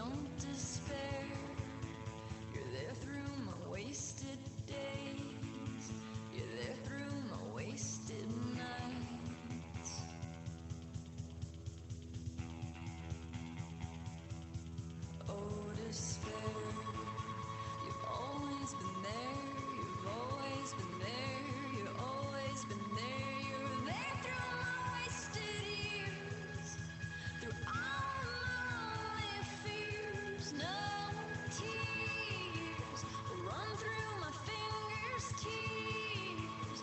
don't despair. You're there through my wasted days. You're there through my wasted nights. Oh, despair. You've always been there. You've always been there. You've always been there. You're there through my wasted years. Through all my fears. No tears run through my fingers. Tears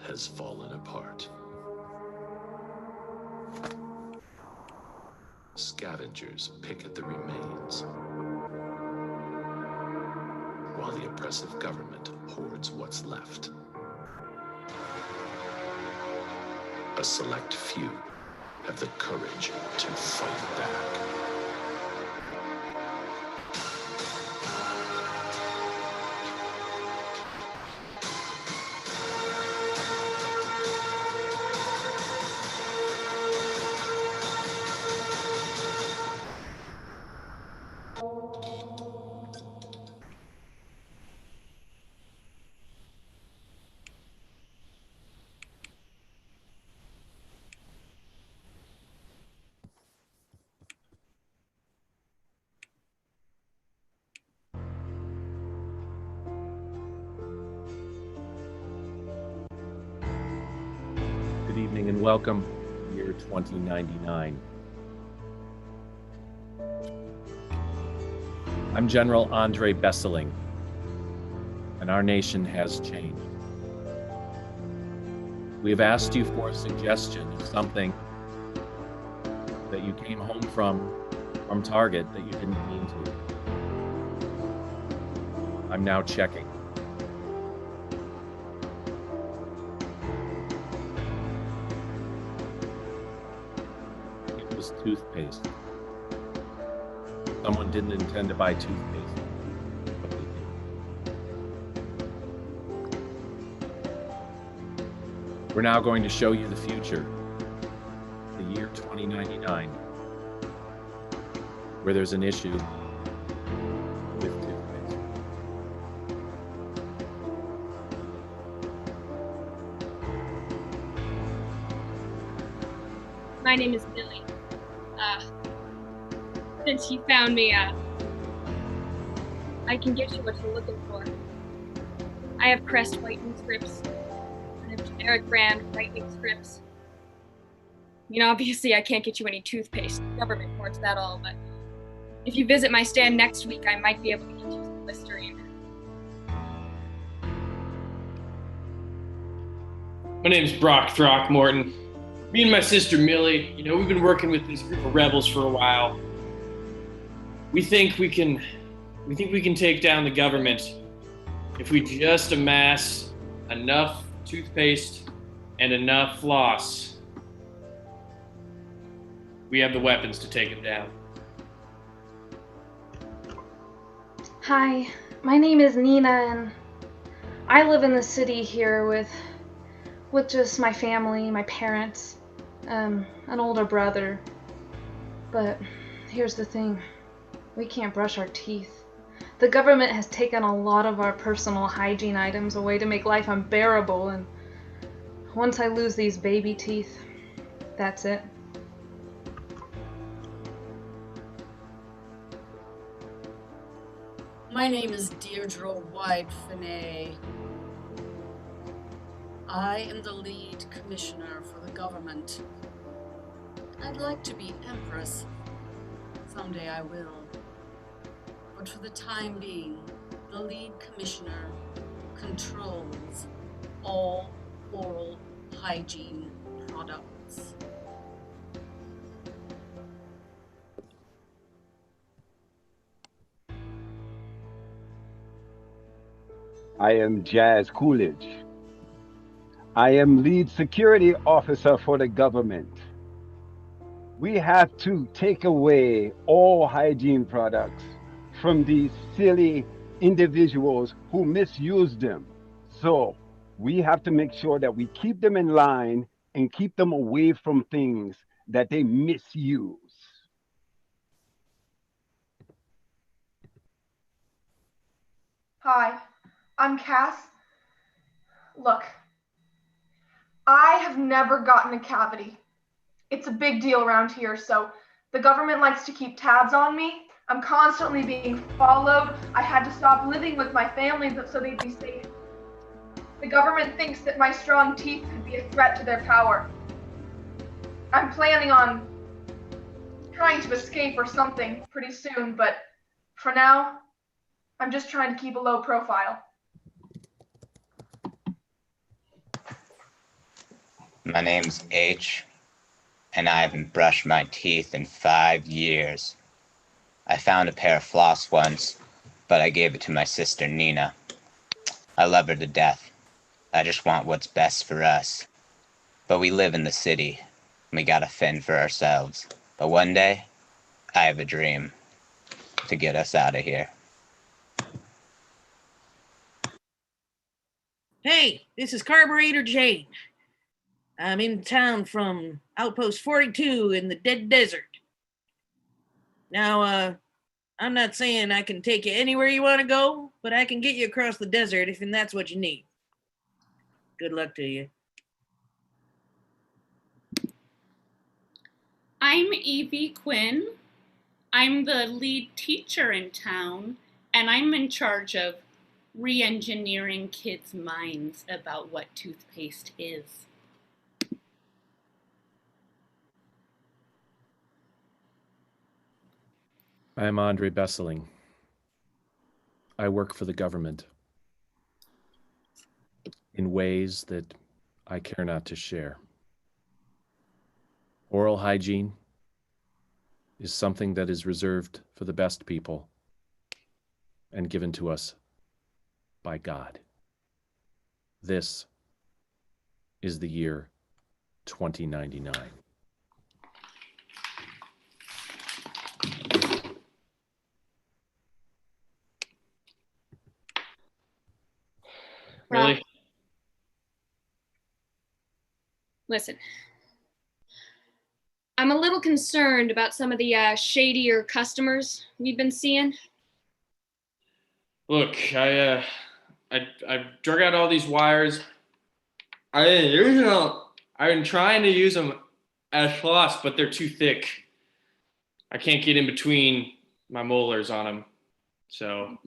has fallen apart. Scavengers pick at the remains, while the oppressive government hoards what's left. A select few have the courage to fight back. Good evening and welcome to year 2099. I'm General Andre Besseling, and our nation has changed. We have asked you for a suggestion of something that you came home from Target that you didn't mean to. I'm now checking. It was toothpaste. Someone didn't intend to buy toothpaste, but they did. We're now going to show you the future, the year 2099, where there's an issue with toothpaste. My name is Billy. Since you found me, I can get you what you're looking for. I have Crest whitening strips. I have generic brand whitening strips. Obviously I can't get you any toothpaste. The government hoards that all, but if you visit my stand next week, I might be able to get you some Listerine. My name's Brock Throckmorton. Me and my sister Millie, we've been working with this group of rebels for a while. We think we can take down the government if we just amass enough toothpaste and enough floss. We have the weapons to take them down. Hi, my name is Nina, and I live in the city here with just my family, my parents, an older brother. But here's the thing. We can't brush our teeth. The government has taken a lot of our personal hygiene items away to make life unbearable, and once I lose these baby teeth, that's it. My name is Deirdre White-Finney. I am the lead commissioner for the government. I'd like to be Empress. Someday I will. But for the time being, the lead commissioner controls all oral hygiene products. I am Jazz Coolidge. I am lead security officer for the government. We have to take away all hygiene products from these silly individuals who misuse them. So we have to make sure that we keep them in line and keep them away from things that they misuse. Hi, I'm Cass. Look, I have never gotten a cavity. It's a big deal around here, so the government likes to keep tabs on me. I'm constantly being followed. I had to stop living with my family so they'd be safe. The government thinks that my strong teeth could be a threat to their power. I'm planning on trying to escape or something pretty soon, but for now, I'm just trying to keep a low profile. My name's H, and I haven't brushed my teeth in 5 years. I found a pair of floss once, but I gave it to my sister Nina. I love her to death. I just want what's best for us. But we live in the city, and we gotta fend for ourselves. But one day, I have a dream to get us out of here. Hey, this is Carburetor Jane. I'm in town from Outpost 42 in the Dead Desert. Now, I'm not saying I can take you anywhere you want to go, but I can get you across the desert if that's what you need. Good luck to you. I'm Evie Quinn. I'm the lead teacher in town, and I'm in charge of re-engineering kids' minds about what toothpaste is. I'm Andre Besseling. I work for the government in ways that I care not to share. Oral hygiene is something that is reserved for the best people and given to us by God. This is the year 2099. Really? Listen, I'm a little concerned about some of the shadier customers we've been seeing. Look, I drug out all these wires. I didn't use them. I've been trying to use them as floss, but they're too thick. I can't get in between my molars on them. So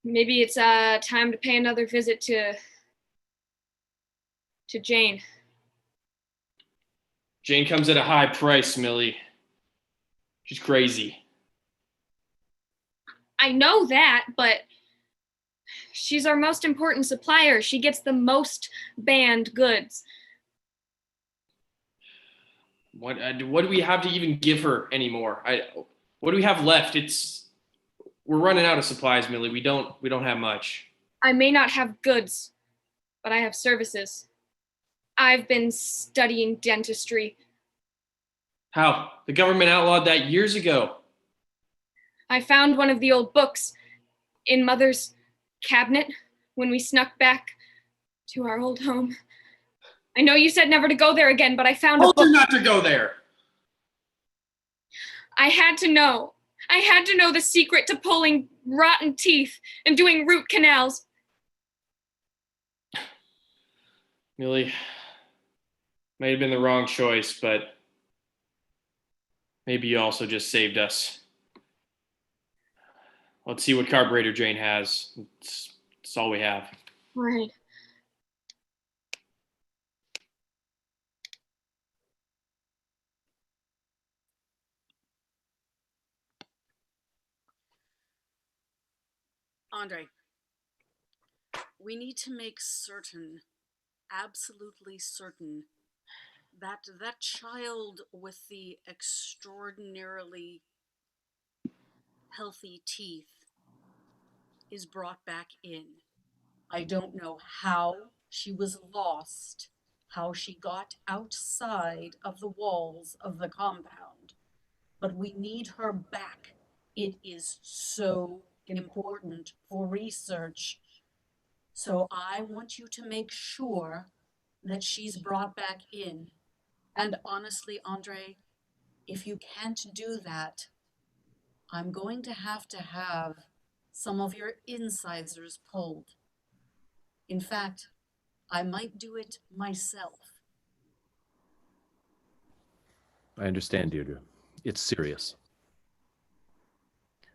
Maybe it's time to pay another visit to Jane. Jane comes at a high price, Millie. She's crazy. I know that, but she's our most important supplier. She gets the most banned goods. What do we have to even give her anymore? What do we have left? We're running out of supplies, Millie. We don't have much. I may not have goods, but I have services. I've been studying dentistry. How? The government outlawed that years ago. I found one of the old books in Mother's cabinet when we snuck back to our old home. I know you said never to go there again, but I found a book. Told you not to go there. I had to know. I had to know the secret to pulling rotten teeth and doing root canals. Millie, may have been the wrong choice, but maybe you also just saved us. Let's see what Carburetor Jane has. It's all we have. Right. Andre, we need to make certain, absolutely certain, that that child with the extraordinarily healthy teeth is brought back in. I don't know how she was lost, how she got outside of the walls of the compound, but we need her back. It is so important for research. So I want you to make sure that she's brought back in. And honestly, Andre, if you can't do that, I'm going to have some of your incisors pulled. In fact, I might do it myself. I understand, Deirdre. It's serious.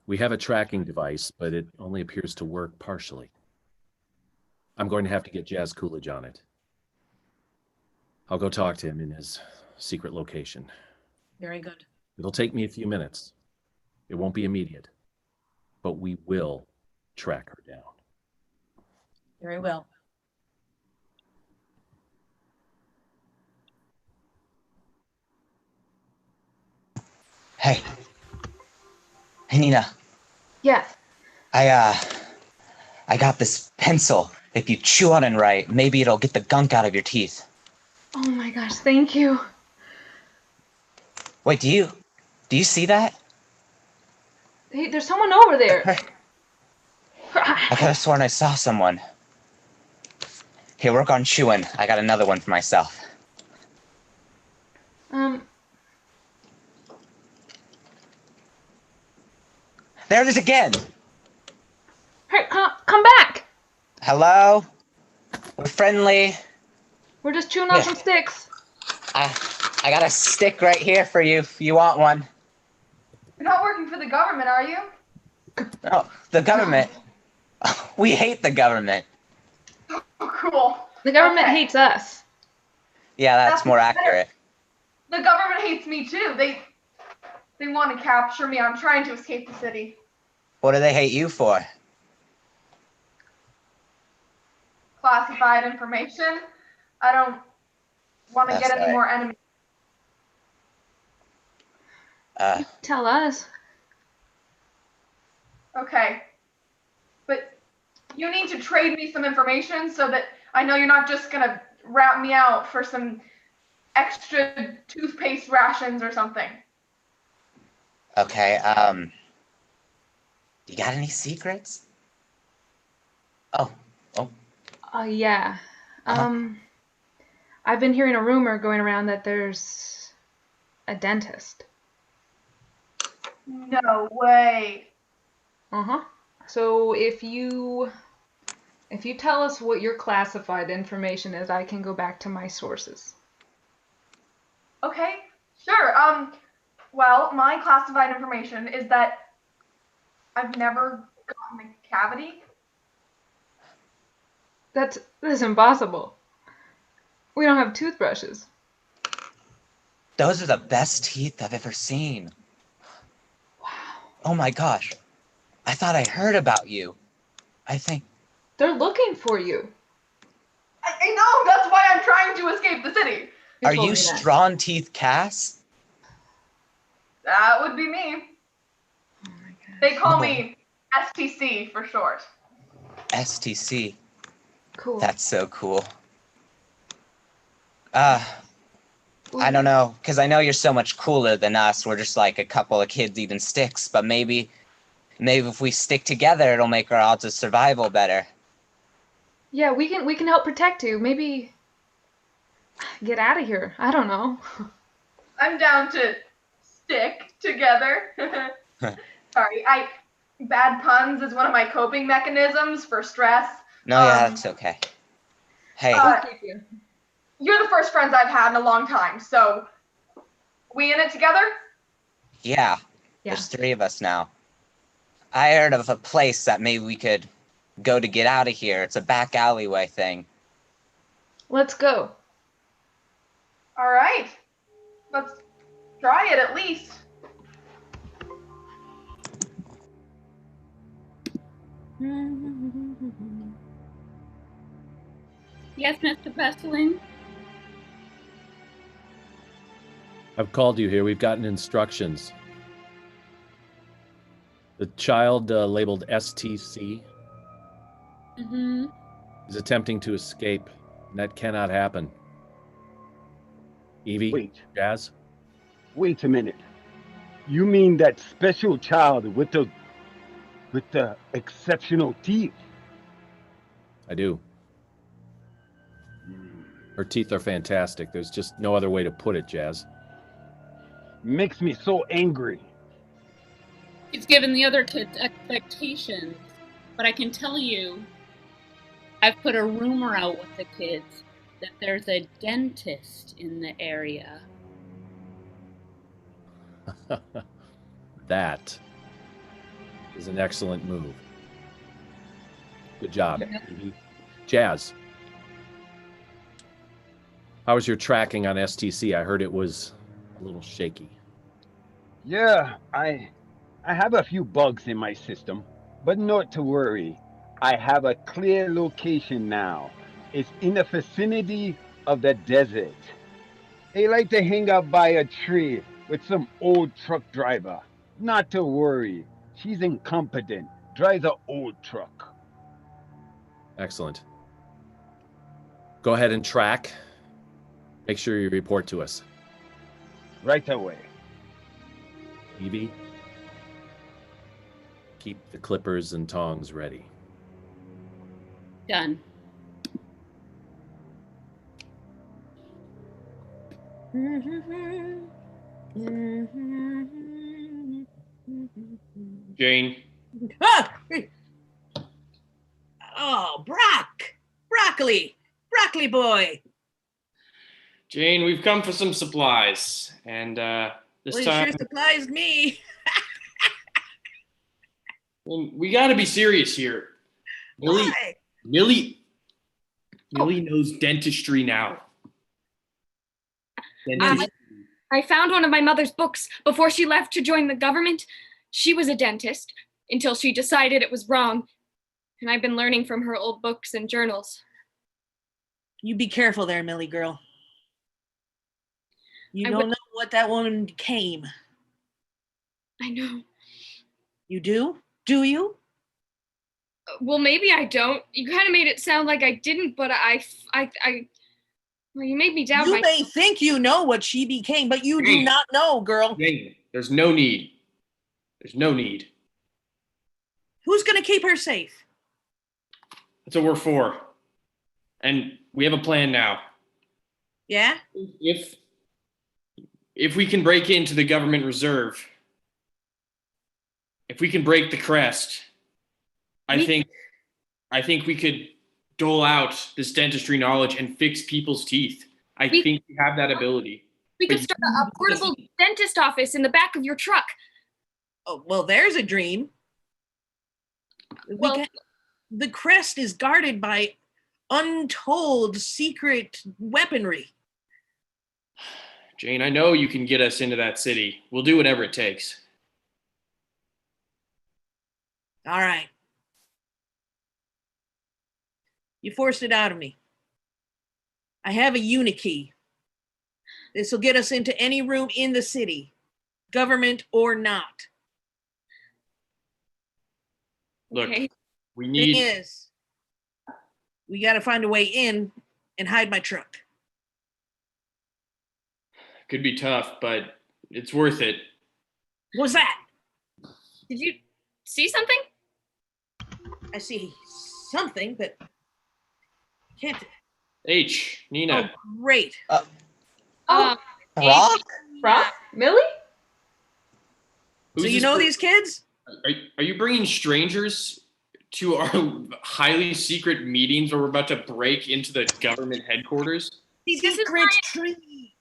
We have a tracking device, but it only appears to work partially. I'm going to have to get Jazz Coolidge on it. I'll go talk to him in his secret location. Very good. It'll take me a few minutes. It won't be immediate, but we will track her down. Very well. Hey. Hey, Nina. Yes. I got this pencil. If you chew on it right, maybe it'll get the gunk out of your teeth. Oh my gosh, thank you. Wait, do you see that? Hey, there's someone over there. I could have sworn I saw someone. Here, work on chewing. I got another one for myself. There it is again! Hey, come back! Hello? We're friendly. We're just chewing on some sticks. I got a stick right here for you if you want one. You're not working for the government, are you? No, the government. We hate the government. Oh, cool. The government hates us. Yeah, that's more accurate. The government hates me too. They want to capture me. I'm trying to escape the city. What do they hate you for? Classified information. I don't want to get any more enemies. Tell us. Okay. But you need to trade me some information so that I know you're not just going to rat me out for some extra toothpaste rations or something. Okay, you got any secrets? Oh. Yeah. I've been hearing a rumor going around that there's a dentist. No way. Uh-huh. So if you tell us what your classified information is, I can go back to my sources. Okay, sure. Well, my classified information is that I've never gotten a cavity. That's impossible. We don't have toothbrushes. Those are the best teeth I've ever seen. Wow. Oh my gosh. I thought I heard about you. I think... They're looking for you. I know, that's why I'm trying to escape the city. Are you Strong Teeth Cass? That would be me. Oh my gosh. They call me STC for short. STC. Cool. That's so cool. I don't know, because I know you're so much cooler than us. We're just like a couple of kids eating sticks, but maybe if we stick together, it'll make our odds of survival better. Yeah, we can help protect you. Maybe get out of here. I don't know. I'm down to stick together. Sorry, bad puns is one of my coping mechanisms for stress. No, yeah, that's okay. Hey. You're the first friends I've had in a long time, so we in it together? Yeah. There's 3 of us now. I heard of a place that maybe we could go to get out of here. It's a back alleyway thing. Let's go. All right. Let's try it at least. Yes, Mr. Pestlin? I've called you here. We've gotten instructions. The child labeled STC is attempting to escape, and that cannot happen. Evie? Wait. Jazz? Wait a minute. You mean that special child with the exceptional teeth? I do. Her teeth are fantastic. There's just no other way to put it, Jazz. Makes me so angry. It's given the other kids expectations, but I can tell you, I've put a rumor out with the kids that there's a dentist in the area. That is an excellent move. Good job. Jazz, how was your tracking on STC? I heard it was a little shaky. Yeah, I have a few bugs in my system, but not to worry. I have a clear location now. It's in the vicinity of the desert. They like to hang out by a tree with some old truck driver. Not to worry. She's incompetent. Drives an old truck. Excellent. Go ahead and track. Make sure you report to us. Right away. Evie, keep the clippers and tongs ready. Done. Jane, Ah! Oh, broccoli boy. Jane, we've come for some supplies, and this Well, time it sure surprised me. we got to be serious here. Why? Millie knows dentistry now. I found one of my mother's books before she left to join the government. She was a dentist until she decided it was wrong. And I've been learning from her old books and journals. You be careful there, Millie girl. You don't know what that woman became. I know. You do? Do you? Well, maybe I don't. You kind of made it sound like I didn't, but well, you made me doubt You may think you know what she became, but you do not know, girl. Jane, there's no need. There's no need. Who's going to keep her safe? That's what we're for. And we have a plan now. Yeah? If we can break into the government reserve, if we can break the crest, I think we could dole out this dentistry knowledge and fix people's teeth. I think we have that ability. We could start a portable dentist office in the back of your truck. Oh, well, there's a dream. The crest is guarded by untold secret weaponry. Jane, I know you can get us into that city. We'll do whatever it takes. All right. You forced it out of me. I have a unikey. This will get us into any room in the city, government or not. Look, Okay. Thing is, we got to find a way in and hide my truck. Could be tough, but it's worth it. What was that? Did you see something? I see something, but can't. Nina. Oh, great. Brock? Millie? So you know these kids? Are you bringing strangers to our highly secret meetings where we're about to break into the government headquarters? This is tree.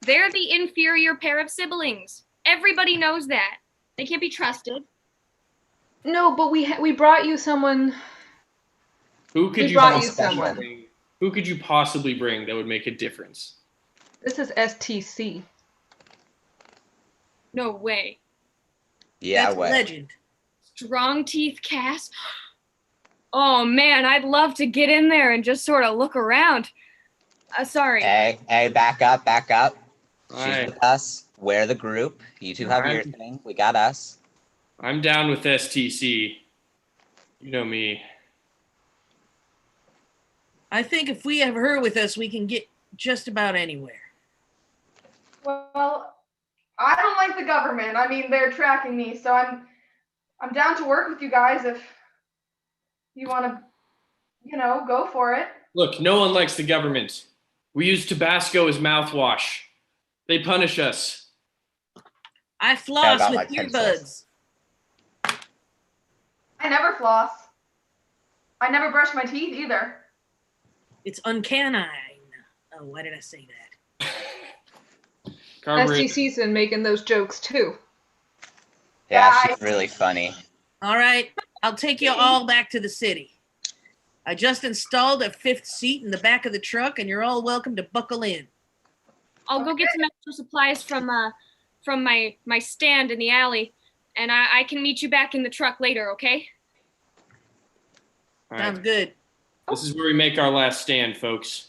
They're the inferior pair of siblings. Everybody knows that. They can't be trusted. No, but we brought you someone. Who could Who could you possibly bring that would make a difference? This is STC. No way. Yeah, That's way. Legend. Strong teeth cast. Oh man, I'd love to get in there and just sort of look around. Sorry. Hey, back up. Right. She's with us. We're the group. You two have your thing. We got us. I'm down with STC. You know me. I think if we have her with us, we can get just about anywhere. Well, I don't like the government. I mean, they're tracking me, so I'm down to work with you guys if you want to, go for it. Look, no one likes the government. We use Tabasco as mouthwash. They punish us. I floss about with my earbuds. I never floss. I never brush my teeth either. It's uncanine. Oh, why did I say that? STC's been making those jokes too. Yeah, she's really funny. All right, I'll take you all back to the city. I just installed a 5th seat in the back of the truck, and you're all welcome to buckle in. I'll go get some extra supplies from my stand in the alley, and I can meet you back in the truck later, okay? All Sounds right. good. This is where we make our last stand, folks.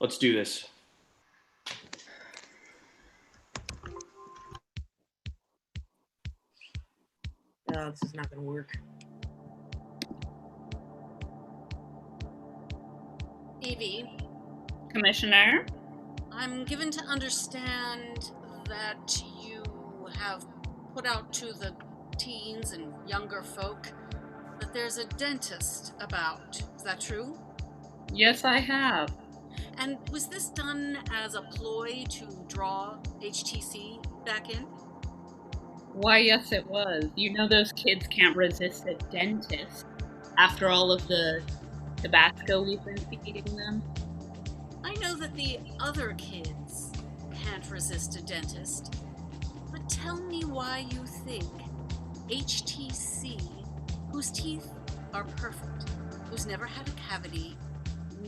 Let's do this. No, this is not going to work. Evie, Commissioner? I'm given to understand that you have put out to the teens and younger folk that there's a dentist about. Is that true? Yes, I have. And was this done as a ploy to draw HTC back in? Why, yes, it was. You know those kids can't resist a dentist after all of the Tabasco we've been feeding them. I know that the other kids can't resist a dentist, but tell me why you think HTC, whose teeth are perfect, who's never had a cavity,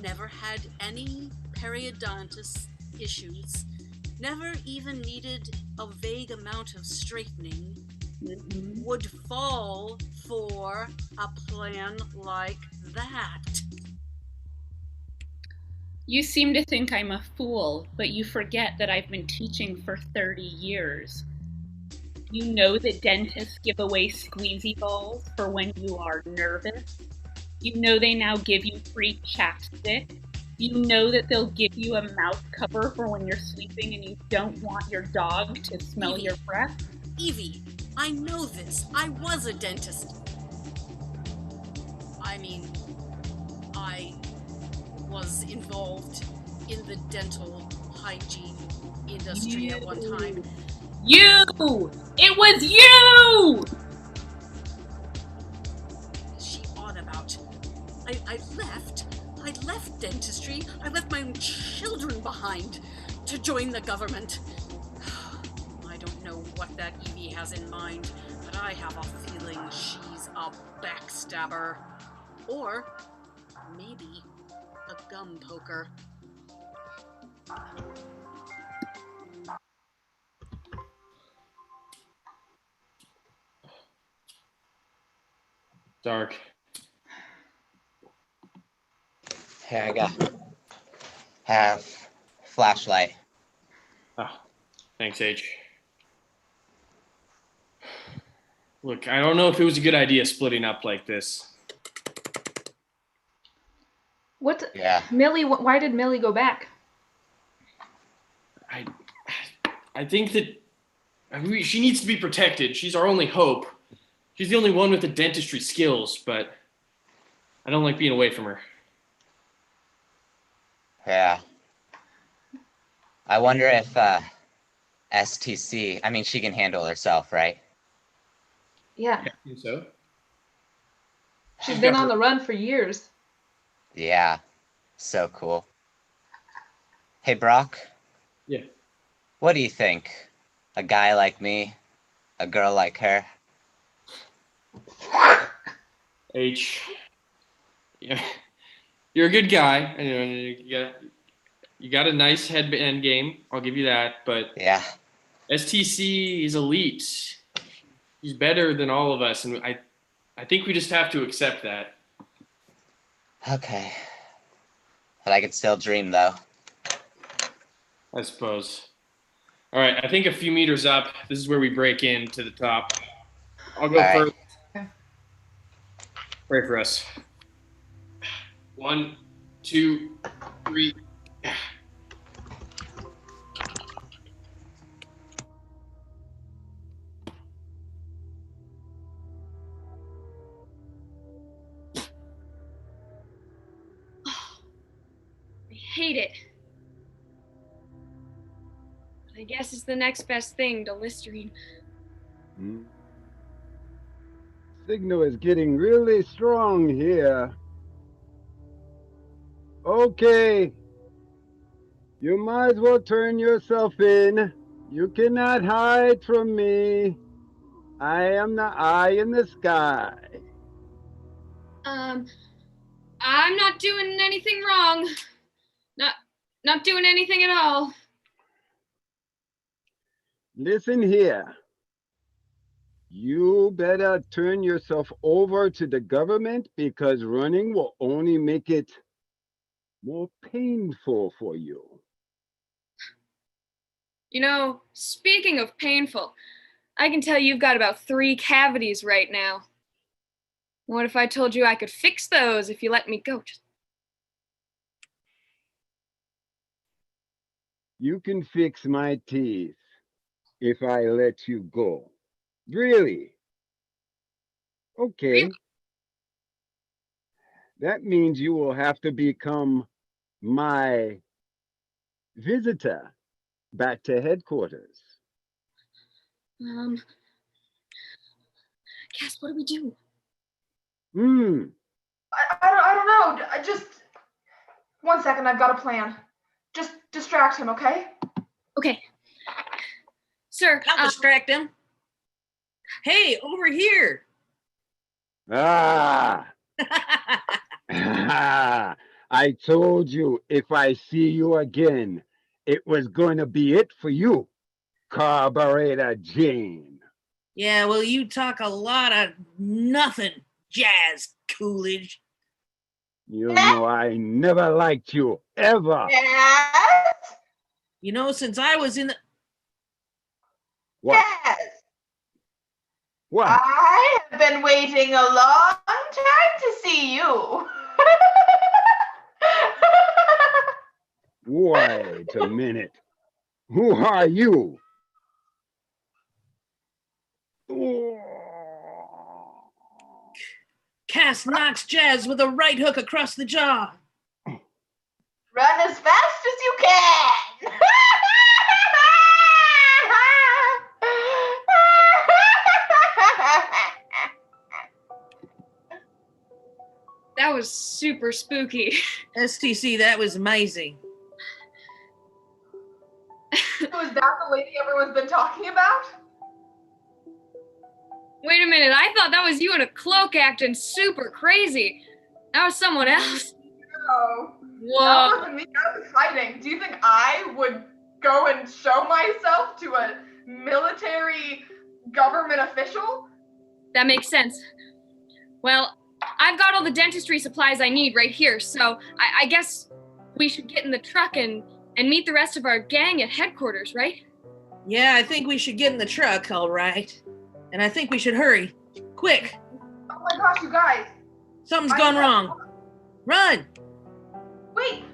never had any periodontist issues, never even needed a vague amount of straightening, would fall for a plan like that. You seem to think I'm a fool, but you forget that I've been teaching for 30 years. You know that dentists give away squeezy balls for when you are nervous. You know they now give you free chapstick. You know that they'll give you a mouth cover for when you're sleeping and you don't want your dog to smell Evie. your breath. Evie, I know this. I was a dentist. I mean, I was involved in the dental hygiene industry at one time. You! It was you! She on about. I left dentistry. I left my own children behind to join the government. I don't know what that Evie has in mind, but I have a feeling she's a backstabber. Or maybe a gum poker. Dark. Here I go. Have flashlight. Oh, thanks, H. Look, I don't know if it was a good idea splitting up like this. What? Yeah. Millie? Why did Millie go back? I think that she needs to be protected. She's our only hope. She's the only one with the dentistry skills, but I don't like being away from her. Yeah. I wonder if STC, I mean, she can handle herself, right? Yeah. I think so. She's been on the run for years. Yeah. So cool. Hey, Brock. Yeah. What do you think? A guy like me? A girl like her? H. Yeah. You're a good guy. You got a nice headband game. I'll give you that. But yeah, STC is elite. He's better than all of us, and I think we just have to accept that. Okay. But I can still dream, though. I suppose. All right, I think a few meters up, this is where we break in to the top. I'll go first. Okay. Pray for us. 1, 2, 3. I hate it. But I guess it's the next best thing to Listerine. Signal is getting really strong here. Okay. You might as well turn yourself in. You cannot hide from me. I am the eye in the sky. I'm not doing anything wrong. Not doing anything at all. Listen here. You better turn yourself over to the government because running will only make it more painful for you. You know, speaking of painful, I can tell you've got about 3 cavities right now. What if I told you I could fix those if you let me go? You can fix my teeth if I let you go. Really? Okay. That means you will have to become my visitor back to headquarters. Cass, what do we do? I don't know. Just 1 second. I've got a plan. Just distract him, okay? Okay. Sir, I'll distract him. Hey, over here. Ah! I told you if I see you again, it was going to be it for you, Carburetor Jane. Yeah, well, you talk a lot of nothing, Jazz Coolidge. You know I never liked you, ever. Yes? You know, since I was in the... What? Yes. What? I have been waiting a long time to see you. Wait a minute. Who are you? Cass knocks Jazz with a right hook across the jaw. Run as fast as you can. That was super spooky. STC, that was amazing. So is that the lady everyone's been talking about? Wait a minute, I thought that was you in a cloak acting super crazy. That was someone else. No. Whoa. That wasn't me. I was hiding. Do you think I would go and show myself to a military government official? That makes sense. Well, I've got all the dentistry supplies I need right here, so I guess we should get in the truck and meet the rest of our gang at headquarters, right? Yeah, I think we should get in the truck, all right. And I think we should hurry. Quick. Oh my gosh, you guys. Something's gone wrong. Run! Wait.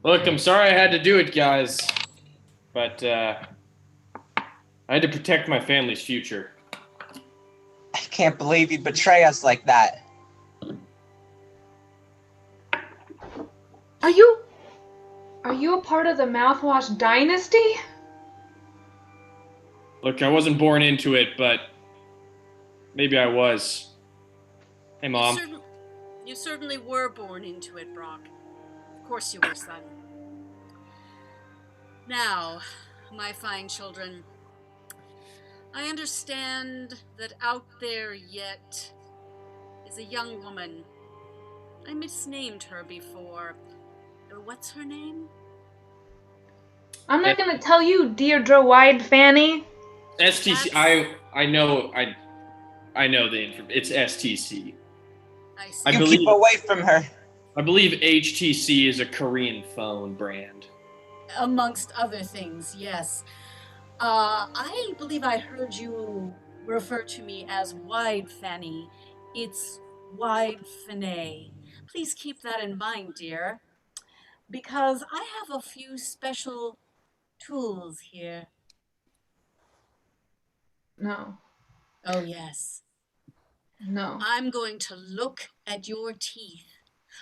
Look, I'm sorry I had to do it, guys. But I had to protect my family's future. I can't believe you'd betray us like that. Are you a part of the mouthwash dynasty? Look, I wasn't born into it, but maybe I was. Hey, Mom. You certainly were born into it, Brock. Of course you were, son. Now, my fine children, I understand that out there yet is a young woman. I misnamed her before. What's her name? I'm not gonna tell you, Deirdre Wide Fanny. STC. I know the information. It's STC. You keep away from her. I believe HTC is a Korean phone brand. Amongst other things, yes. I believe I heard you refer to me as Wide Fanny. It's Wide Fanny. Please keep that in mind, dear, because I have a few special tools here. No. Oh, yes. No. I'm going to look at your teeth.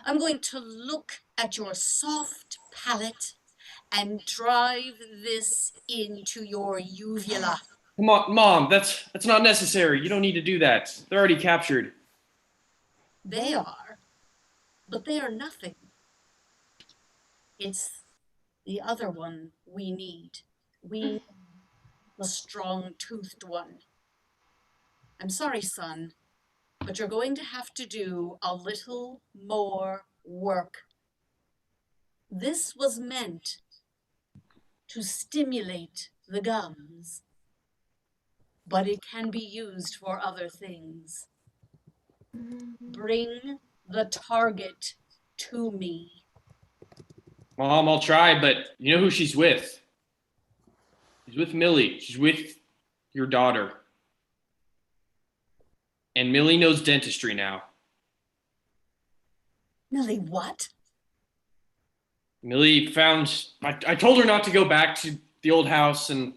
I'm going to look at your soft palate and drive this into your uvula. Come on, Mom, that's not necessary. You don't need to do that. They're already captured. They are, but they are nothing. It's the other one we need. We need the strong-toothed one. I'm sorry, son, but you're going to have to do a little more work. This was meant to stimulate the gums, but it can be used for other things. Bring the target to me. Mom, I'll try, but you know who she's with? She's with Millie. She's with your daughter. And Millie knows dentistry now. Millie, what? Millie found. I told her not to go back to the old house and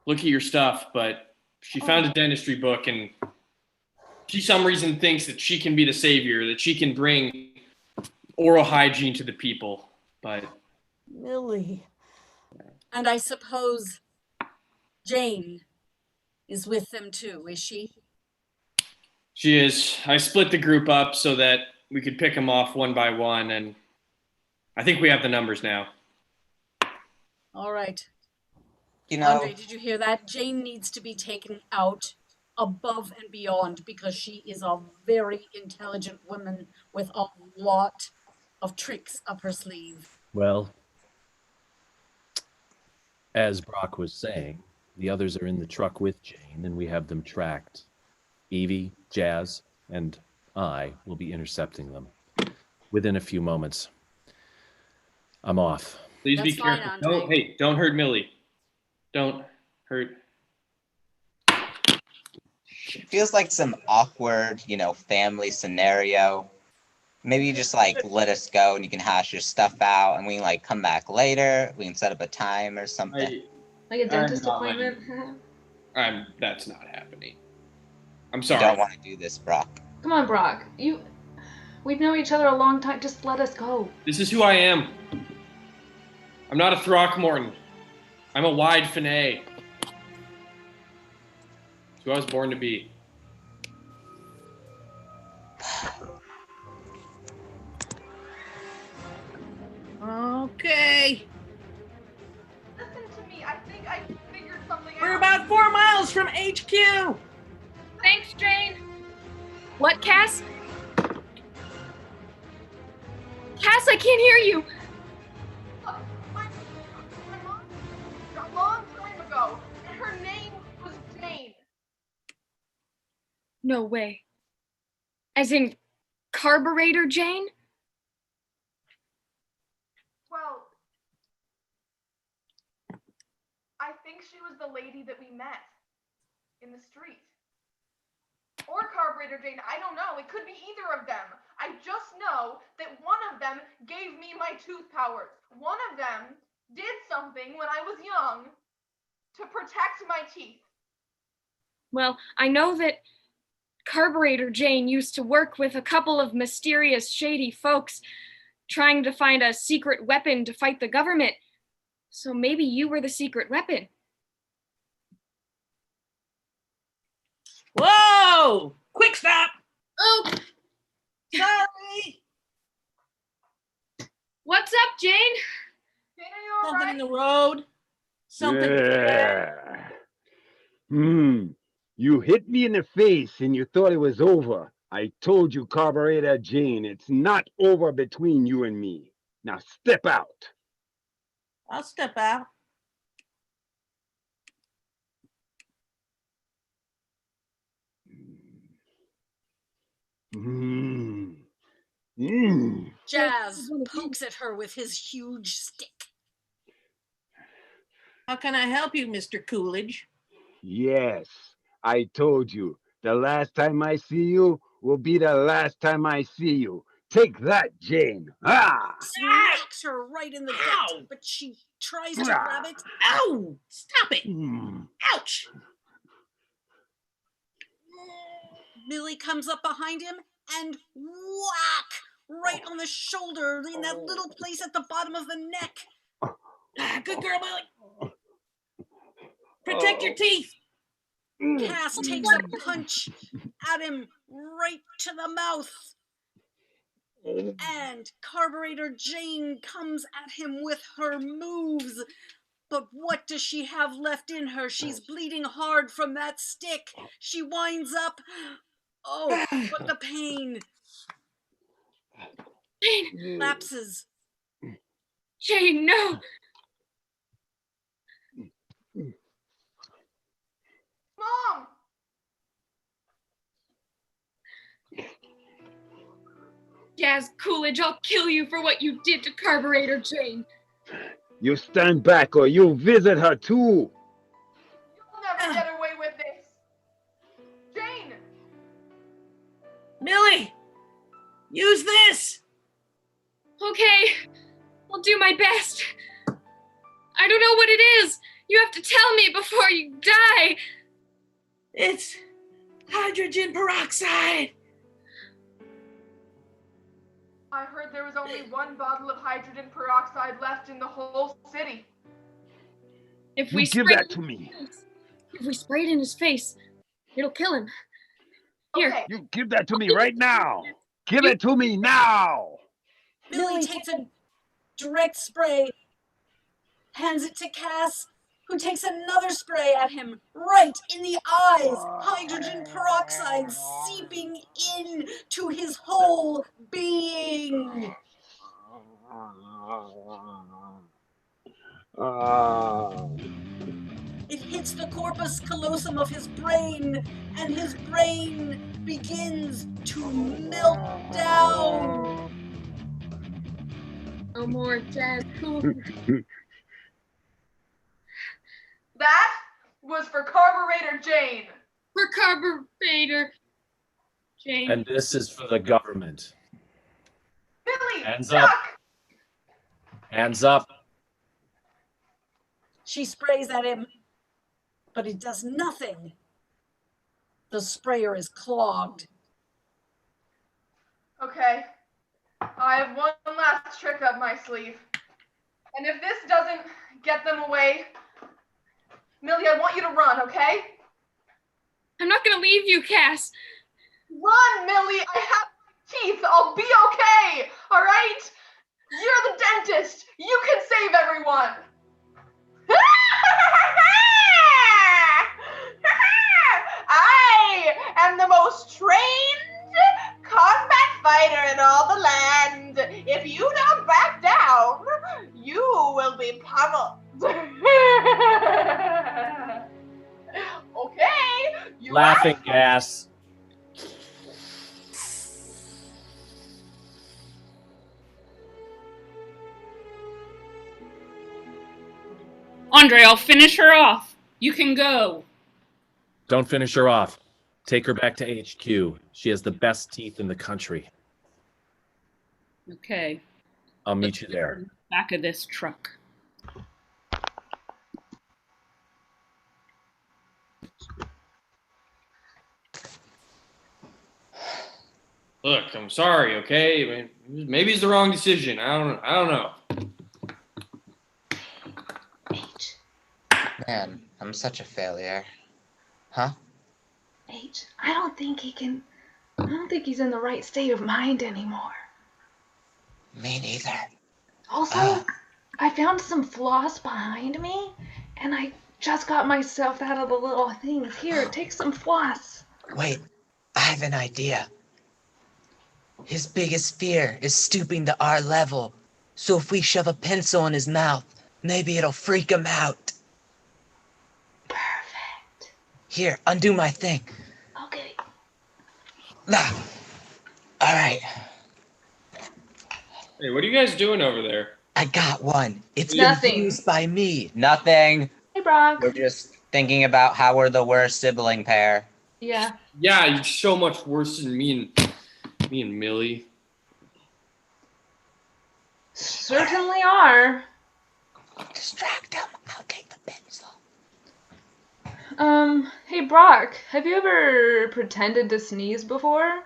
look at your stuff, but she found a dentistry book, and she, some reason, thinks that she can be the savior, that she can bring oral hygiene to the people. But Millie. And I suppose Jane is with them too, is she? she is. I split the group up so that we could pick them off one by one, and I think we have the numbers now. All right. You know, Andre, did you hear that? Jane needs to be taken out above and beyond because she is a very intelligent woman with a lot of tricks up her sleeve. Well, as Brock was saying, the others are in the truck with Jane, and we have them tracked. Evie, Jazz, and I will be intercepting them within a few moments. I'm off. Please be That's fine, careful. Andre. Don't hurt Millie. Don't hurt. feels like some awkward, family scenario. Maybe you just let us go and you can hash your stuff out and we can come back later. We can set up a time or something. Like a dentist appointment? That's not happening. I'm I sorry. don't want to do this, Brock. Come on, Brock. We've known each other a long time. Just let us go. This is who I am. I'm not a Throckmorton. I'm a wide Finet. It's who I was born to be. Okay. Listen to me. I think I figured something out. We're about 4 miles from HQ. Thanks, Jane. What, Cass? Cass, I can't hear you. Look, my mom a long time ago, and her name was Jane. No way. As in Carburetor Jane? Well, I think she was the lady that we met in the street. Or Carburetor Jane, I don't know. It could be either of them. I just know that one of them gave me my tooth powers. One of them did something when I was young to protect my teeth. Well, I know that Carburetor Jane used to work with a couple of mysterious, shady folks trying to find a secret weapon to fight the government. So maybe you were the secret weapon. Whoa! Quick stop! Oh, Sorry! what's up, Jane? Jane, are you all Something right? in the road. Something. Yeah. You hit me in the face and you thought it was over. I told you, Carburetor Jane, it's not over between you and me. Now step out. I'll step out. Mm. Mm. Jazz pokes at her with his huge stick. How can I help you, Mr. Coolidge? Yes, I told you. The last time I see you will be the last time I see you. Take that, Jane. Ah! Smacks her right in the Ow! gut, but she tries to grab it. Ow! Stop it! Mm. Ouch! Millie comes up behind him and whack right on the shoulder in that little place at the bottom of the neck. Ah, good girl, Millie. Protect your teeth. Cass takes a punch at him right to the mouth. And Carburetor Jane comes at him with her moves. But what does she have left in her? She's bleeding hard from that stick. She winds up. Oh, but the pain. Jane, Lapses. Jane, no. Mom! Jazz Coolidge, I'll kill you for what you did to Carburetor Jane. You stand back or you'll visit her too. You'll never get away with this. Jane! Millie! Use this! Okay, I'll do my best. I don't know what it is. You have to tell me before you die. It's hydrogen peroxide. I heard there was only one bottle of hydrogen peroxide left in the whole city. If You we give spray that to me. If we spray it in his face, it'll kill him. Here. Okay. You give that to me right now. Give it to me now. Millie takes a direct spray, hands it to Cass, who takes another spray at him right in the eyes. Hydrogen peroxide seeping in to his whole being. It hits the corpus callosum of his brain, and his brain begins to melt down. No more Jazz Coolidge. That was for Carburetor Jane. For Carburetor Jane. And this is for the government. Billy, Hands duck! up. Hands up. She sprays at him, but it does nothing. The sprayer is clogged. Okay. I have one last trick up my sleeve. And if this doesn't get them away, Millie, I want you to run, okay? I'm not gonna leave you, Cass. Run, Millie! I have teeth! I'll be okay! Alright? You're the dentist! You can save everyone! I am the most trained combat fighter in all the land. If you don't back down, you will be pummeled. Okay. You Laughing gas. Andre, I'll finish her off. You can go. Don't finish her off. Take her back to HQ. She has the best teeth in the country. Okay. I'll meet you there. Back of this truck. Look, I'm sorry, okay? I mean, maybe it's the wrong decision. I don't know. H. Man, I'm such a failure. Huh? H, I don't think he's in the right state of mind anymore. Me neither. Also, I found some floss behind me, and I just got myself out of the little things. Here, take some floss. Wait, I have an idea. His biggest fear is stooping to our level. So if we shove a pencil in his mouth, maybe it'll freak him out. Perfect. Here, undo my thing. Okay. Nah. All right. Hey, what are you guys doing over there? I got one. It's Nothing. been used by me. Nothing. Hey, Brock. We're just thinking about how we're the worst sibling pair. Yeah. Yeah, you're so much worse than me and Millie. Certainly are. Distract him. I'll take the pencil. Hey, Brock, have you ever pretended to sneeze before?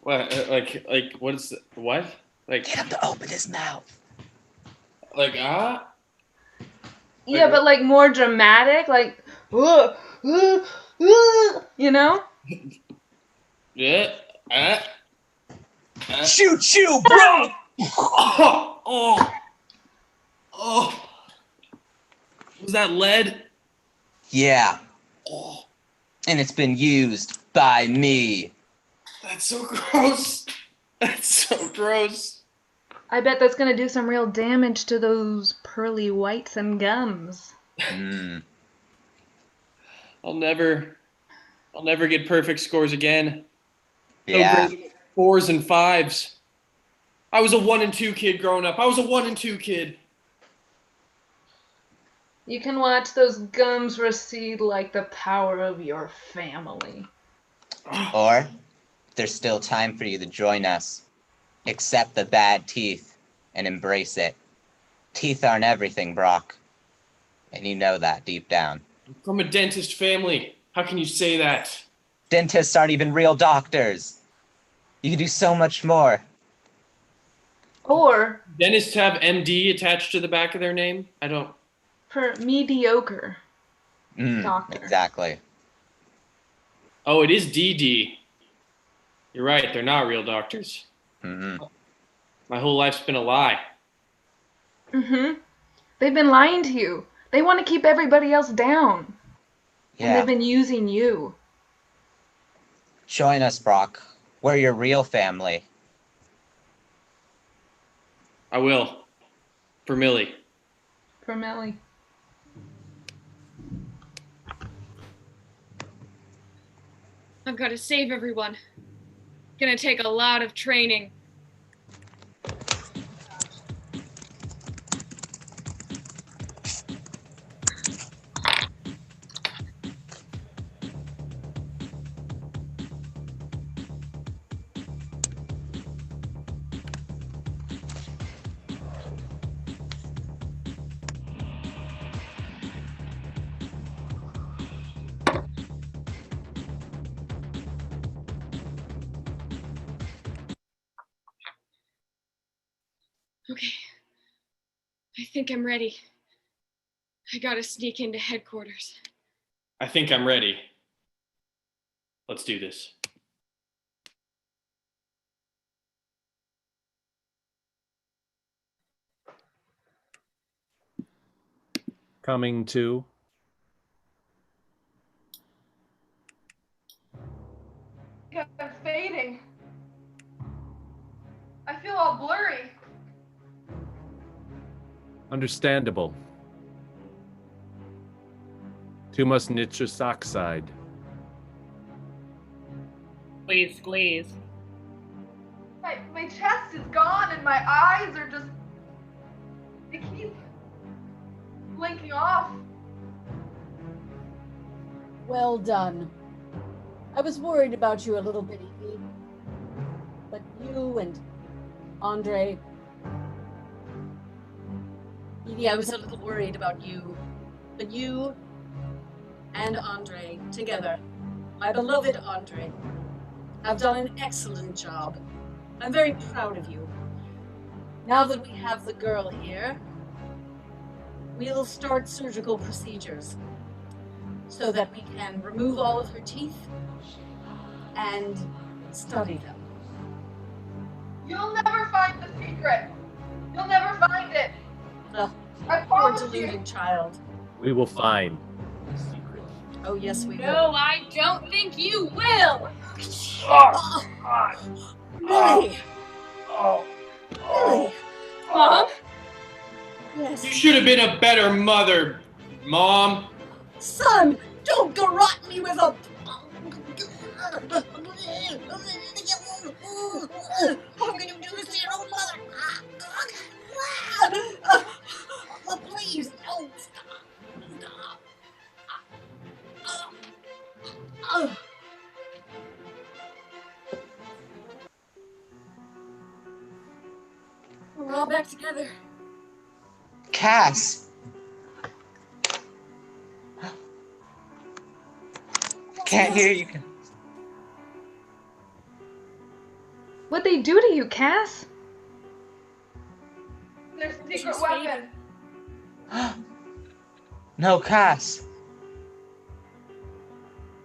What? Like, what is what? Like, Get him to open his mouth. like, Yeah, but like more dramatic, like, you know? yeah, Choo choo, bro! Oh. Was that lead? Yeah. Oh, And it's been used by me. that's so gross. That's so gross. I bet that's gonna do some real damage to those pearly whites and gums. Mm. I'll never get perfect scores again. Yeah. 4s and 5s. I was a 1 and 2 kid growing up. I was a 1 and 2 kid. You can watch those gums recede like the power of your family. Or there's still time for you to join us. Accept the bad teeth and embrace it. Teeth aren't everything, Brock. And you know that deep down. I'm from a dentist family. How can you say that? Dentists aren't even real doctors. You can do so much more. Or Dentists have MD attached to the back of their name? I don't. for mediocre doctor. Exactly. Oh, it is DD. You're right, they're not real doctors. Mm-hmm. My whole life's been a lie. Mm-hmm. They've been lying to you. They want to keep everybody else down. Yeah. And they've been using you. Join us, Brock. We're your real family. I will. For Millie. For Millie. I've got to save everyone. Gonna take a lot of training. Okay. I think I'm ready. I gotta sneak into headquarters. I think I'm ready. Let's do this. Coming to. I'm fading. I feel all blurry. Understandable. Too much nitrous oxide. Please. My chest is gone and my eyes are just... They keep blinking off. Well done. I was worried about you a little bit, Evie. But you and Andre... Evie, I was a little worried about you. But you and Andre together, my beloved Andre, have done an excellent job. I'm very proud of you. Now that we have the girl here, we'll start surgical procedures so that we can remove all of her teeth and study them. You'll never find the secret. You'll never find it. I Poor promise deluded you. child. We will find the secret. Oh, yes, we will. No, I don't think you will! Millie! Millie! Mom? Yes. You should have been a better mother, Mom. Son, don't garrote me with a... How can you do this to your own mother? Oh, please, no, stop. We're all back together. Cass! Can't hear you. What'd they do to you, Cass? There's a secret She's weapon. No, Cass.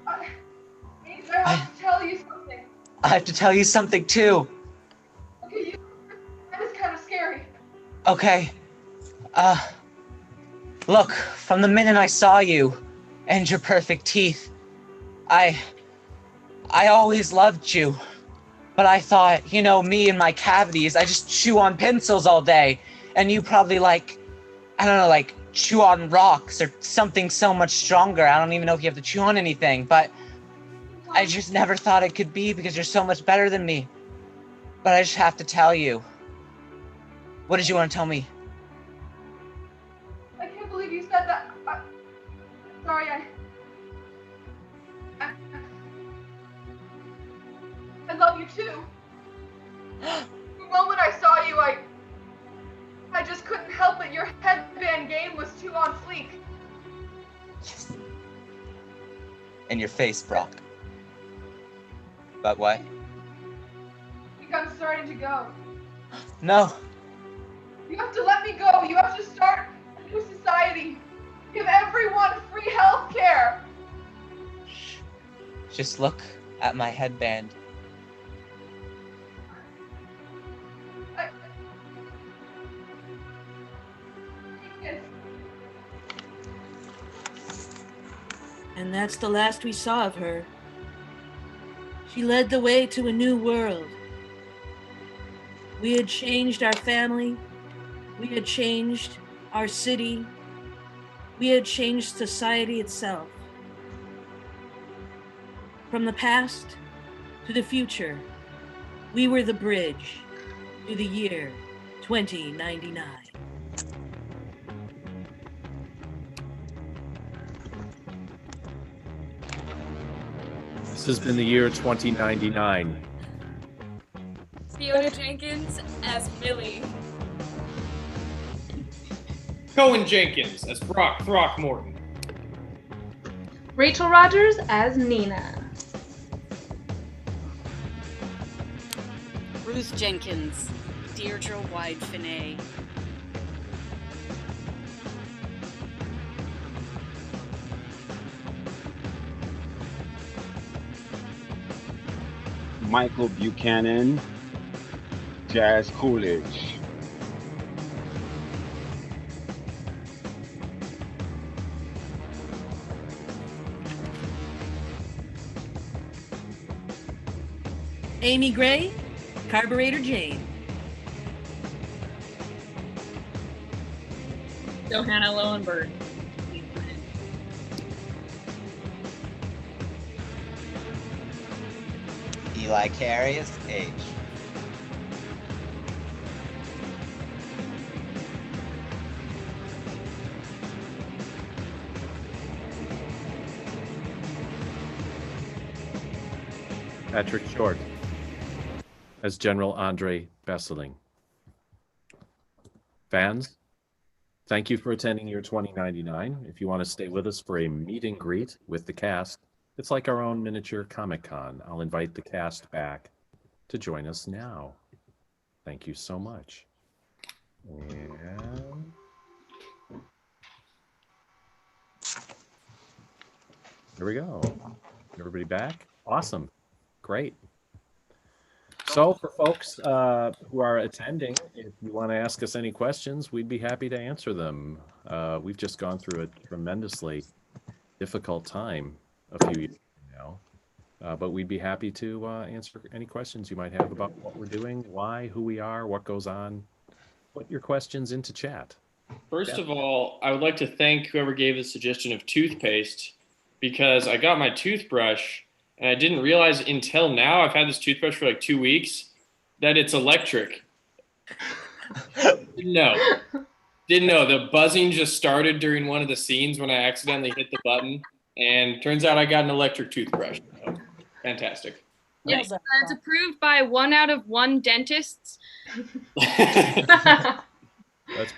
I have to tell you something. I have to tell you something too. Okay, that is kind of scary. Okay. Look, from the minute I saw you and your perfect teeth, I always loved you. But I thought, you know, me and my cavities, I just chew on pencils all day. And you probably like, I don't know, like chew on rocks or something so much stronger. I don't even know if you have to chew on anything, but I just never thought it could be because you're so much better than me. but I just have to tell you. What did you want to tell me? I can't believe you said that. Sorry, I love you too. The moment I saw you, I just couldn't help it. Your headband game was too on fleek. Yes. And your face, Brock. But what? I think I'm starting to go. No. You have to let me go. You have to start a new society. Give everyone free health care. Just look at my headband. And that's the last we saw of her. She led the way to a new world. We had changed our family. We had changed our city. We had changed society itself. From the past to the future, we were the bridge to the year 2099. This has been the year 2099. Fiona Jenkins as Millie. Cohen Jenkins as Brock Throckmorton. Rachel Rogers as Nina. Ruth Jenkins, Deirdre Wide-Finney. Michael Buchanan, Jazz Coolidge. Amy Gray, Carburetor Jane. Johanna Lowenberg. Eli Carius, H. Patrick Short as General Andre Besseling. Fans, thank you for attending Year 2099. If you want to stay with us for a meet and greet with the cast, it's like our own miniature Comic-Con. I'll invite the cast back to join us now. Thank you so much. And here we go. Everybody back? Awesome. Great. So for folks who are attending, if you want to ask us any questions, we'd be happy to answer them. We've just gone through a tremendously difficult time a few years ago now, but we'd be happy to answer any questions you might have about what we're doing, why, who we are, what goes on. Put your questions into chat. First of all, I would like to thank whoever gave the suggestion of toothpaste, because I got my toothbrush and I didn't realize until now, I've had this toothbrush for like 2 weeks, that it's electric. Didn't know. The buzzing just started during one of the scenes when I accidentally hit the button, and turns out I got an electric toothbrush. So, fantastic. Yeah, it's approved by 1 out of 1 dentists. That's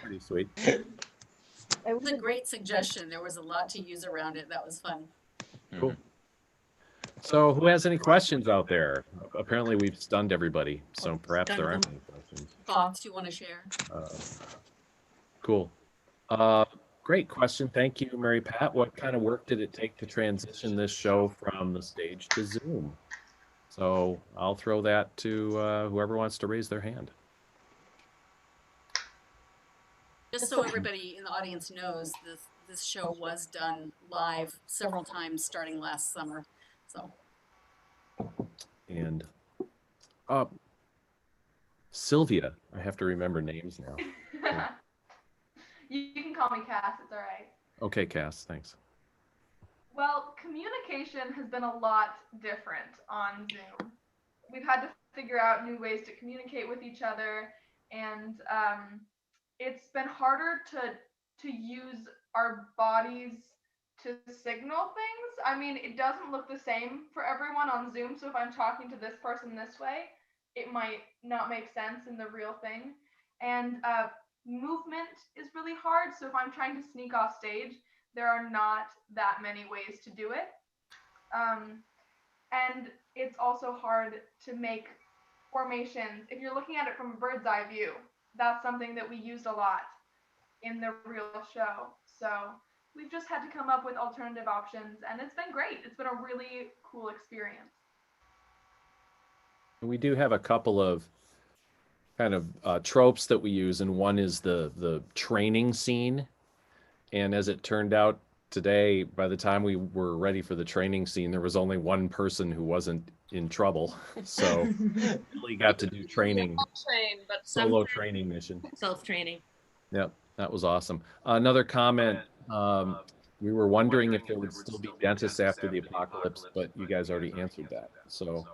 pretty sweet. It was a great suggestion. There was a lot to use around it. That was fun. Cool. So who has any questions out there? Apparently we've stunned everybody, so perhaps there aren't any questions. Thoughts you want to share? Cool. Great question. Thank you, Mary Pat. What kind of work did it take to transition this show from the stage to Zoom? So I'll throw that to whoever wants to raise their hand. Just so everybody in the audience knows, this show was done live several times starting last summer. So. And Sylvia, I have to remember names now. You can call me Cass, it's all right. Okay, Cass, thanks. Well, communication has been a lot different on Zoom. We've had to figure out new ways to communicate with each other, and it's been harder to use our bodies to signal things. I mean, it doesn't look the same for everyone on Zoom, so if I'm talking to this person this way, it might not make sense in the real thing. And movement is really hard, so if I'm trying to sneak off stage, there are not that many ways to do it. And it's also hard to make formations. If you're looking at it from a bird's eye view, that's something that we used a lot in the real show. So we've just had to come up with alternative options, and it's been great. It's been a really cool experience. We do have a couple of kind of tropes that we use, and one is the training scene. And as it turned out today, by the time we were ready for the training scene, there was only one person who wasn't in trouble. So Billy got to do training, solo training mission. Self-training. Yep, that was awesome. Another comment, we were wondering if there would still be dentists after the apocalypse, but you guys already answered that. So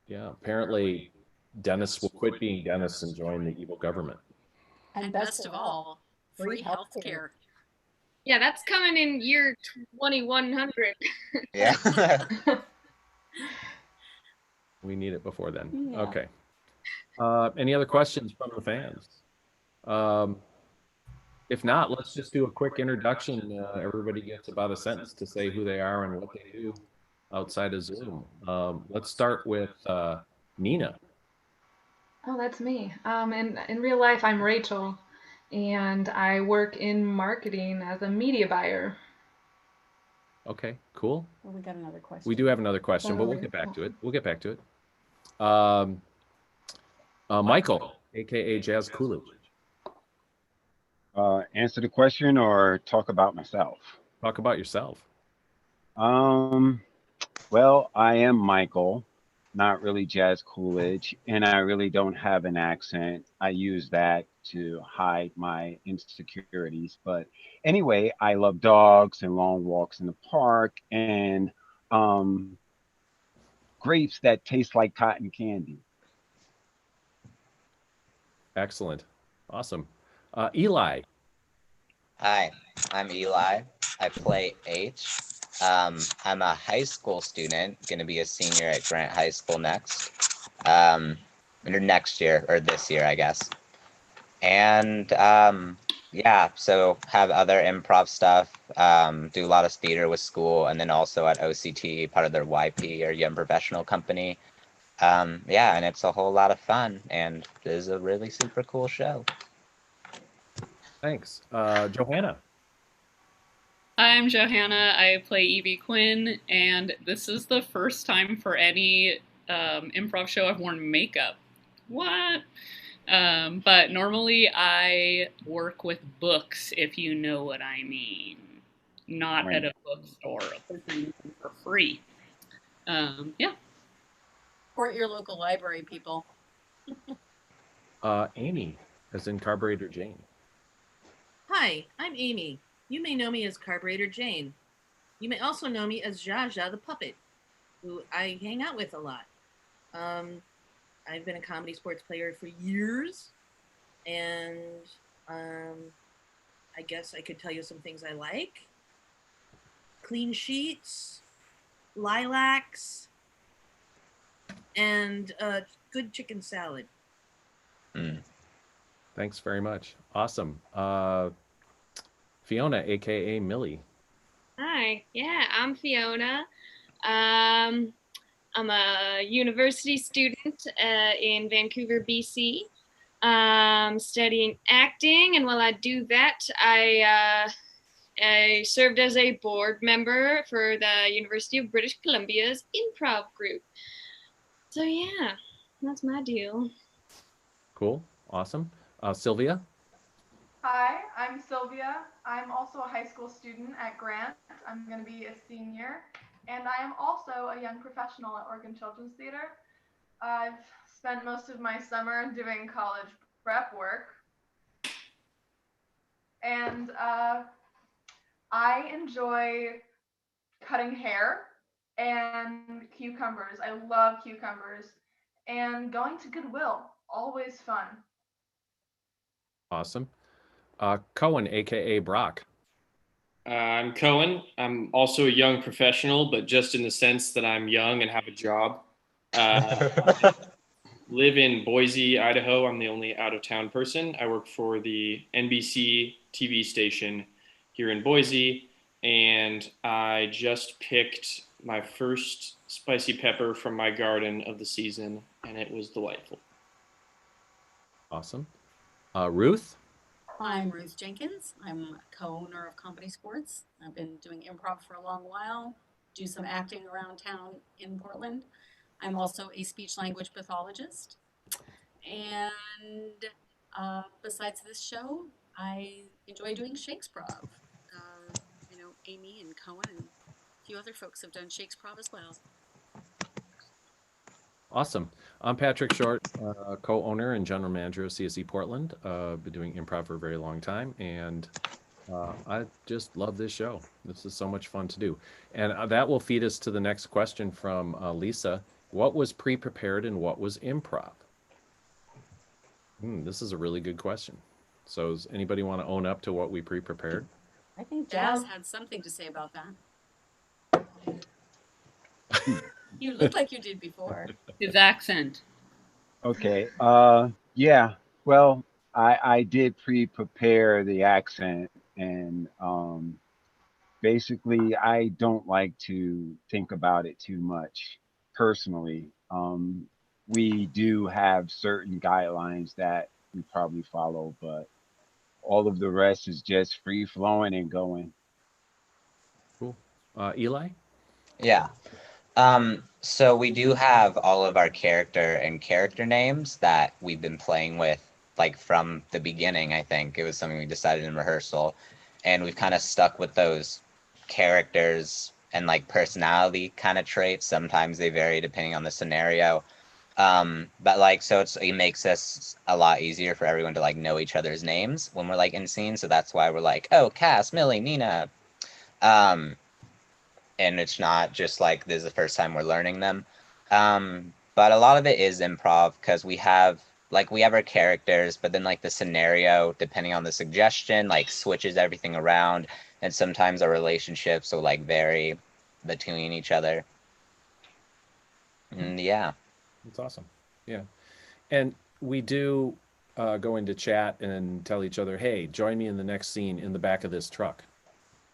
yeah, apparently dentists will quit being dentists and join the evil government. And best of all, free health care. Yeah, that's coming in year 2100. Yeah. We need it before then. Yeah. Okay. Any other questions from the fans? If not, let's just do a quick introduction. Everybody gets about a sentence to say who they are and what they do outside of Zoom. Let's start with Nina. Oh, that's me. In real life, I'm Rachel, and I work in marketing as a media buyer. Okay, cool. Well, we got another question. We do have another question, but we'll get back to it. We'll get back to it. Michael, aka Jazz Coolidge. Answer the question or talk about myself? Talk about yourself. Well, I am Michael, not really Jazz Coolidge, and I really don't have an accent. I use that to hide my insecurities. But anyway, I love dogs and long walks in the park and grapes that taste like cotton candy. Excellent. Awesome. Eli. Hi, I'm Eli. I play H. I'm a high school student, going to be a senior at Grant High School next. Or next year, or this year, I guess. And yeah, so have other improv stuff, do a lot of theater with school, and then also at OCT, part of their YP or Young Professional Company. Yeah, and it's a whole lot of fun, and it is a really super cool show. Thanks. Johanna. I'm Johanna. I play Evie Quinn, and this is the first time for any improv show I've worn makeup. What? But normally I work with books, if you know what I mean. Not Right. at a bookstore for free. Yeah. Support your local library, people. Amy, as in Carburetor Jane. Hi, I'm Amy. You may know me as Carburetor Jane. You may also know me as Zsa Zsa the Puppet, who I hang out with a lot. I've been a comedy sports player for years, and I guess I could tell you some things I like. Clean sheets, lilacs, and good chicken salad. Thanks very much. Awesome. Fiona, aka Millie. Hi, yeah, I'm Fiona. I'm a university student in Vancouver, BC. Studying acting, and while I do that, I served as a board member for the University of British Columbia's improv group. So yeah, that's my deal. Cool. Awesome. Sylvia. Hi, I'm Sylvia. I'm also a high school student at Grant. I'm going to be a senior, and I am also a young professional at Oregon Children's Theater. I've spent most of my summer doing college prep work, and I enjoy cutting hair and cucumbers. I love cucumbers, and going to Goodwill. Always fun. Awesome. Cohen, aka Brock. I'm Cohen. I'm also a young professional, but just in the sense that I'm young and have a job. I live in Boise, Idaho. I'm the only out-of-town person. I work for the NBC TV station here in Boise, and I just picked my first spicy pepper from my garden of the season, and it was delightful. Awesome. Ruth? I'm Ruth Jenkins. I'm co-owner of Company Sports. I've been doing improv for a long while, do some acting around town in Portland. I'm also a speech language pathologist. And besides this show, I enjoy doing Shakesprov. Amy and Cohen and a few other folks have done Shakesprov as well. Awesome. I'm Patrick Short, co-owner and general manager of CSE Portland. Been doing improv for a very long time, and I just love this show. This is so much fun to do. And that will feed us to the next question from Lisa. What was pre-prepared and what was improv? This is a really good question. So does anybody want to own up to what we pre-prepared? I think Jazz had something to say about that. You looked like you did before. His accent. Okay. Yeah. Well, I did pre-prepare the accent, and basically I don't like to think about it too much personally. We do have certain guidelines that we probably follow, but all of the rest is just free flowing and going. Cool. Eli? Yeah. So we do have all of our character names that we've been playing with, like from the beginning. I think it was something we decided in rehearsal, and we've kind of stuck with those characters and like personality kind of traits. Sometimes they vary depending on the scenario. But like, so it makes us a lot easier for everyone to like know each other's names when we're like in scenes. So that's why we're like, oh, Cass, Millie, Nina. And it's not just like this is the first time we're learning them. But a lot of it is improv because we have our characters, but then like the scenario, depending on the suggestion, like switches everything around. And sometimes our relationships will like vary between each other. And yeah. That's awesome. Yeah. And we do go into chat and tell each other, hey, join me in the next scene in the back of this truck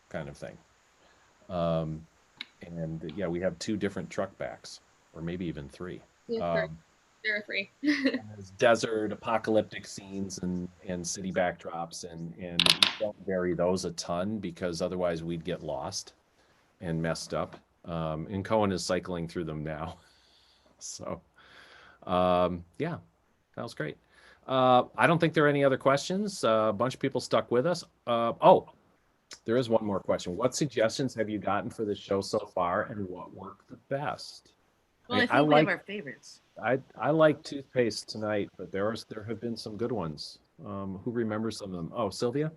kind of thing. And yeah, we have 2 different truck backs, or maybe even 3. Yeah, there are 3. There's desert, apocalyptic scenes and city backdrops, and we don't vary those a ton because otherwise we'd get lost and messed up. And Cohen is cycling through them now. So yeah, that was great. I don't think there are any other questions. A bunch of people stuck with us. Oh, there is one more question. What suggestions have you gotten for the show so far, and what worked the best? Well, I think we have our favorites. I like Toothpaste tonight, but there have been some good ones. Who remembers some of them? Oh, Sylvia?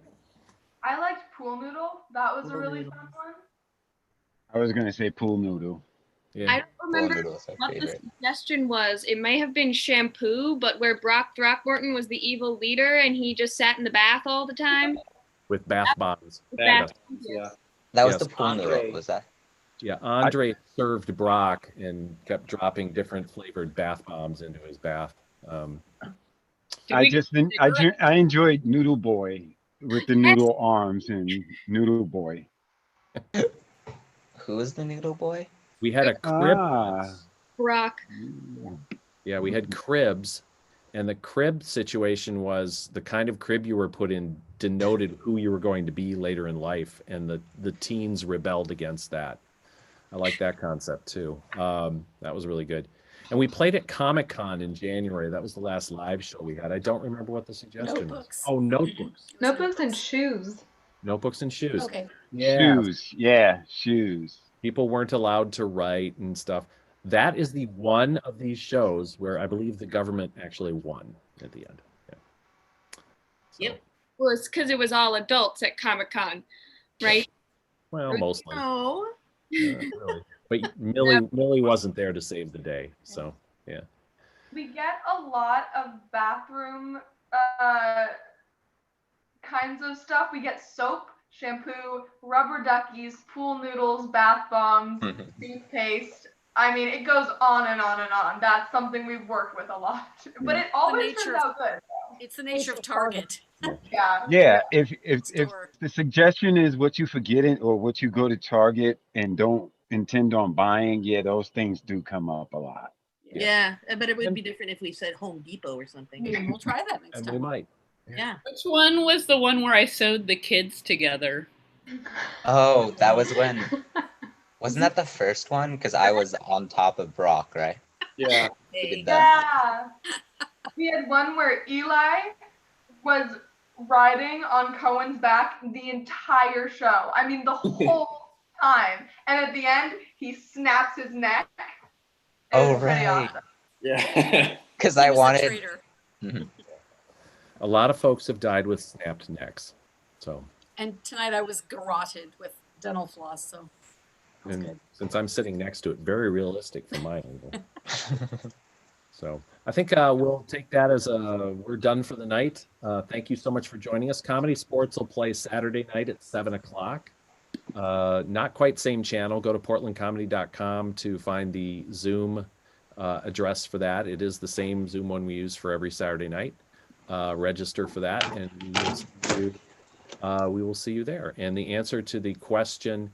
I liked Pool Noodle. That was a really fun one. I was gonna say Pool Noodle. Yeah. I don't remember what the suggestion was. It may have been shampoo, but where Brock Throckmorton was the evil leader and he just sat in the bath all the time. With bath bombs. Yeah. That was the Pool Noodle, was that? Yeah, Andre served Brock and kept dropping different flavored bath bombs into his bath. I enjoyed Noodle Boy with the noodle arms and Noodle Boy. Who is the Noodle Boy? We had a crib. Brock. Yeah, we had cribs, and the crib situation was the kind of crib you were put in denoted who you were going to be later in life, and the teens rebelled against that. I like that concept too. That was really good. And we played at Comic-Con in January. That was the last live show we had. I don't remember what the suggestion was. Oh, notebooks. Notebooks and shoes. Notebooks and shoes. Okay. Yeah. Shoes. Yeah, shoes. People weren't allowed to write and stuff. That is the one of these shows where I believe the government actually won at the end. Yeah. So, yep. Well, it's because it was all adults at Comic-Con, right? Well, mostly. No. Really. But Millie wasn't there to save the day. So, yeah. We get a lot of bathroom kinds of stuff. We get soap, shampoo, rubber duckies, pool noodles, bath bombs, toothpaste. I mean, it goes on and on and on. That's something we've worked with a lot. But it always turns out good. It's the nature of Target. Yeah. Yeah, if Store. the suggestion is what you forget it or what you go to Target and don't intend on buying, yeah, those things do come up a lot. Yeah, but it would be different if we said Home Depot or something. We'll try that next And time. we might. Yeah. Which one was the one where I sewed the kids together? Oh, that was when. Wasn't that the first one? Because I was on top of Brock, right? Yeah. We did that. Yeah. We had one where Eli was riding on Cohen's back the entire show. I mean, the whole time. And at the end, he snaps his neck. Oh, It's pretty right. awesome. Yeah. Because He I was a wanted. traitor. A lot of folks have died with snapped necks. So, And tonight I was garroted with dental floss, so that's and good. since I'm sitting next to it, very realistic from my angle. So I think we'll take that as we're done for the night. Thank you so much for joining us. Comedy Sports will play Saturday night at 7 o'clock. Not quite same channel. Go to portlandcomedy.com to find the Zoom address for that. It is the same Zoom one we use for every Saturday night. Register for that, and we will see you there. And the answer to the question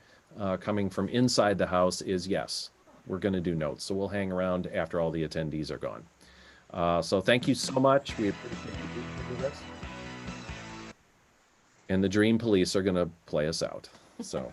coming from inside the house is yes. We're going to do notes, so we'll hang around after all the attendees are gone. So thank you so much. We appreciate you doing this. And the Dream Police are going to play us out. So.